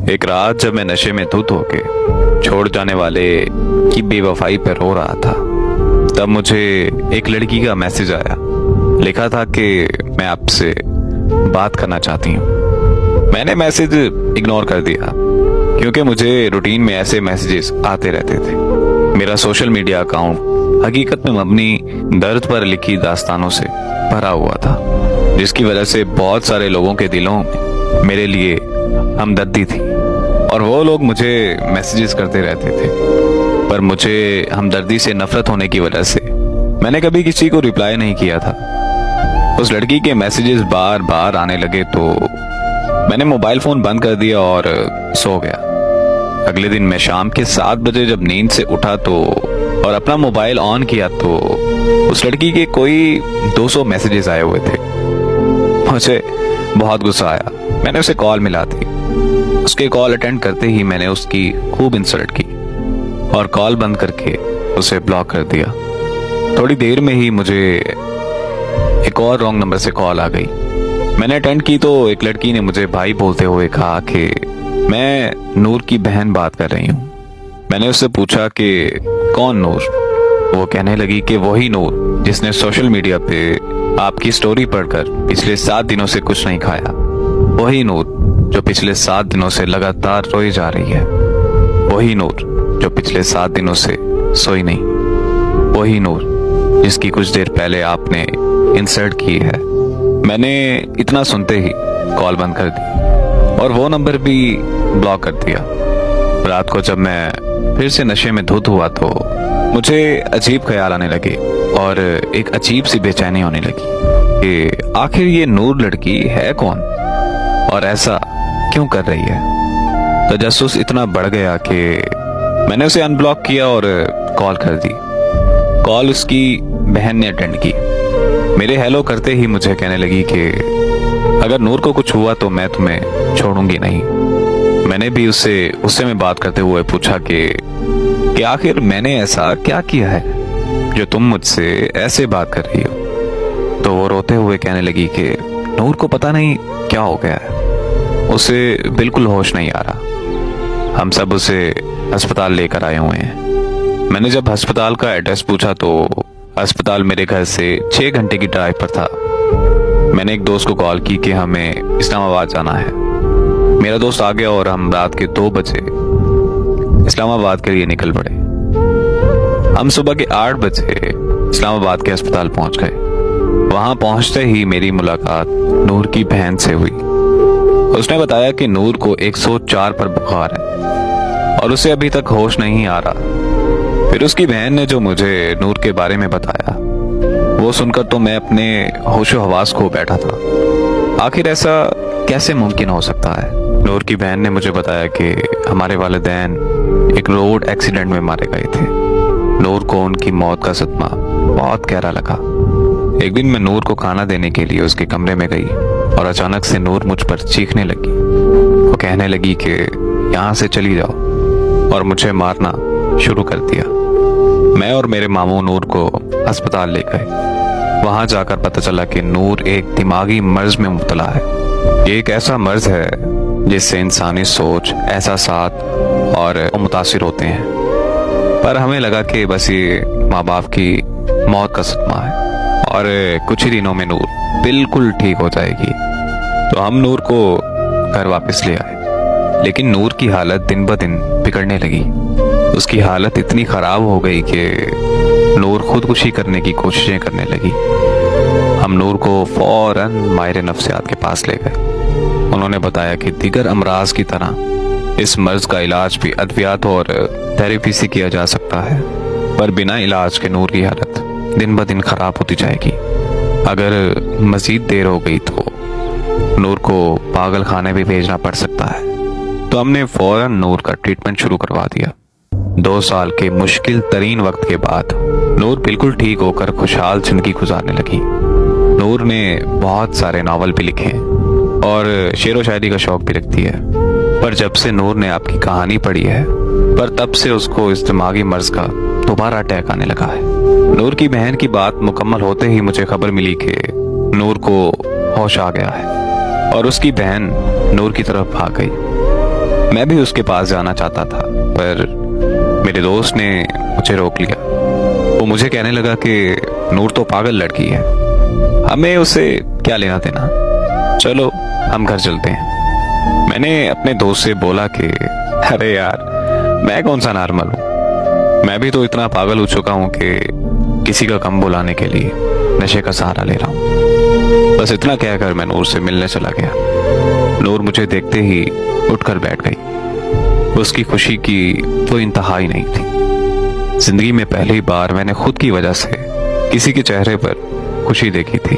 एक रात जब मैं नशे में धुत होके छोड़ जाने वाले की बेवफाई पर रो रहा था, तब मुझे एक लड़की का मैसेज आया। लिखा था कि मैं आपसे बात करना चाहती हूँ। मैंने मैसेज इग्नोर कर दिया क्योंकि मुझे रूटीन में ऐसे मैसेजेस आते रहते थे। मेरा सोशल मीडिया अकाउंट हकीकत में मबनी दर्द पर लिखी दास्तानों से भरा हुआ था, जिसकी वजह से बहुत सारे लोगों के दिलों में मेरे लिए हमदर्दी थी और वो लोग मुझे मैसेजेस करते रहते थे। पर मुझे हमदर्दी से नफरत होने की वजह से मैंने कभी किसी को रिप्लाई नहीं किया था। उस लड़की के मैसेजेस बार बार आने लगे तो मैंने मोबाइल फोन बंद कर दिया और सो गया। अगले दिन मैं शाम के 7 बजे जब नींद से उठा तो और अपना मोबाइल ऑन किया तो उस लड़की के कोई 200 मैसेजेस आए हुए थे। मुझे बहुत गुस्सा आया। मैंने उसे कॉल मिला दी। उसके कॉल अटेंड करते ही मैंने उसकी खूब इंसल्ट की और कॉल बंद करके उसे ब्लॉक कर दिया। थोड़ी देर में ही मुझे एक और रॉन्ग नंबर से कॉल आ गई। मैंने अटेंड की तो एक लड़की ने मुझे भाई बोलते हुए कहा कि मैं नूर की बहन बात कर रही हूँ। मैंने उससे पूछा कि कौन नूर? वो कहने लगी कि वही नूर जिसने सोशल मीडिया पे आपकी स्टोरी पढ़कर पिछले 7 दिनों से कुछ नहीं खाया। वही नूर जो पिछले 7 दिनों से लगातार रोई जा रही है। वही नूर जो पिछले 7 दिनों से सोई नहीं। वही नूर जिसकी कुछ देर पहले आपने इंसल्ट की है। मैंने इतना सुनते ही कॉल बंद कर दी और वो नंबर भी ब्लॉक कर दिया। रात को जब मैं फिर से नशे में धुत हुआ तो मुझे अजीब ख्याल आने लगे और एक अजीब सी बेचैनी होने लगी कि आखिर ये नूर लड़की है कौन और ऐसा क्यों कर रही है। तजस्सुस इतना बढ़ गया कि मैंने उसे अनब्लॉक किया और कॉल कर दी। कॉल उसकी बहन ने अटेंड की। मेरे हेलो करते ही मुझे कहने लगी कि अगर नूर को कुछ हुआ तो मैं तुम्हें छोड़ूंगी नहीं। मैंने भी उससे गुस्से में बात करते हुए पूछा कि आखिर मैंने ऐसा क्या किया है जो तुम मुझसे ऐसे बात कर रही हो। तो वो रोते हुए कहने लगी कि नूर को पता नहीं क्या हो गया है, उसे बिल्कुल होश नहीं आ रहा। हम सब उसे अस्पताल लेकर आए हुए हैं। मैंने जब अस्पताल का एड्रेस पूछा तो अस्पताल मेरे घर से 6 घंटे की ड्राइव पर था। मैंने एक दोस्त को कॉल की कि हमें इस्लामाबाद जाना है। मेरा दोस्त आ गया और हम रात के 2 बजे इस्लामाबाद के लिए निकल पड़े। हम सुबह के 8 बजे इस्लामाबाद के अस्पताल पहुंच गए। वहां पहुंचते ही मेरी मुलाकात नूर की बहन से हुई। उसने बताया कि नूर को 104 पर बुखार है और उसे अभी तक होश नहीं आ रहा। फिर उसकी बहन ने जो मुझे नूर के बारे में बताया वो सुनकर तो मैं अपने होशो हवास खो बैठा था। आखिर ऐसा कैसे मुमकिन हो सकता है? नूर की बहन ने मुझे बताया कि हमारे वालिदैन एक रोड एक्सीडेंट में मारे गए थे। नूर को उनकी मौत का सदमा बहुत गहरा लगा। एक दिन मैं नूर को खाना देने के लिए उसके कमरे में गई और अचानक से नूर मुझ पर चीखने लगी। वो कहने लगी कि यहाँ से चली जाओ और मुझे मारना शुरू कर दिया। मैं और मेरे मामू नूर को अस्पताल ले गए। वहां जाकर पता चला कि नूर एक दिमागी मर्ज में मुब्तला है। ये एक ऐसा मर्ज है जिससे इंसानी सोच, एहसासात और मुतासिर होते हैं। पर हमें लगा कि बस ये माँ बाप की मौत का सदमा है और कुछ ही दिनों में नूर बिल्कुल ठीक हो जाएगी। तो हम नूर को घर वापस ले आए, लेकिन नूर की हालत दिन ब दिन बिगड़ने लगी। उसकी हालत इतनी खराब हो गई कि नूर खुदकुशी करने की कोशिशें करने लगी। हम नूर को फौरन माहिर नफ्सियात के पास ले गए। उन्होंने बताया कि दीगर अमराज की तरह इस मर्ज का इलाज भी अद्वियात और थेरेपी से किया जा सकता है, पर बिना इलाज के नूर की हालत दिन ब दिन खराब होती जाएगी। अगर मजीद देर हो गई तो नूर को पागल खाने भी भेजना पड़ सकता है। तो हमने फौरन नूर का ट्रीटमेंट शुरू करवा दिया। 2 साल के मुश्किल तरीन वक्त के बाद नूर बिल्कुल ठीक होकर खुशहाल जिंदगी गुजारने लगी। नूर ने बहुत सारे नावल भी लिखे और शेर व शायरी का शौक भी रखती है। पर जब से नूर ने आपकी कहानी पढ़ी है, पर तब से उसको इस दिमागी मर्ज का दोबारा अटैक आने लगा है। नूर की बहन की बात मुकम्मल होते ही मुझे खबर मिली कि नूर को होश आ गया है और उसकी बहन नूर की तरफ भाग गई। मैं भी उसके पास जाना चाहता था, पर मेरे दोस्त ने मुझे रोक लिया। वो मुझे कहने लगा कि नूर तो पागल लड़की है, हमें उसे क्या लेना देना, चलो हम घर चलते हैं। मैंने अपने दोस्त से बोला कि अरे यार, मैं कौन सा नॉर्मल हूँ, मैं भी तो इतना पागल हो चुका हूँ कि किसी का कम बुलाने के लिए नशे का सहारा ले रहा हूँ। बस इतना कहकर मैं नूर से मिलने चला गया। नूर मुझे देखते ही उठकर बैठ गई। उसकी खुशी की तो इंतहा ही नहीं थी। जिंदगी में पहली बार मैंने खुद की वजह से किसी के चेहरे पर खुशी देखी थी।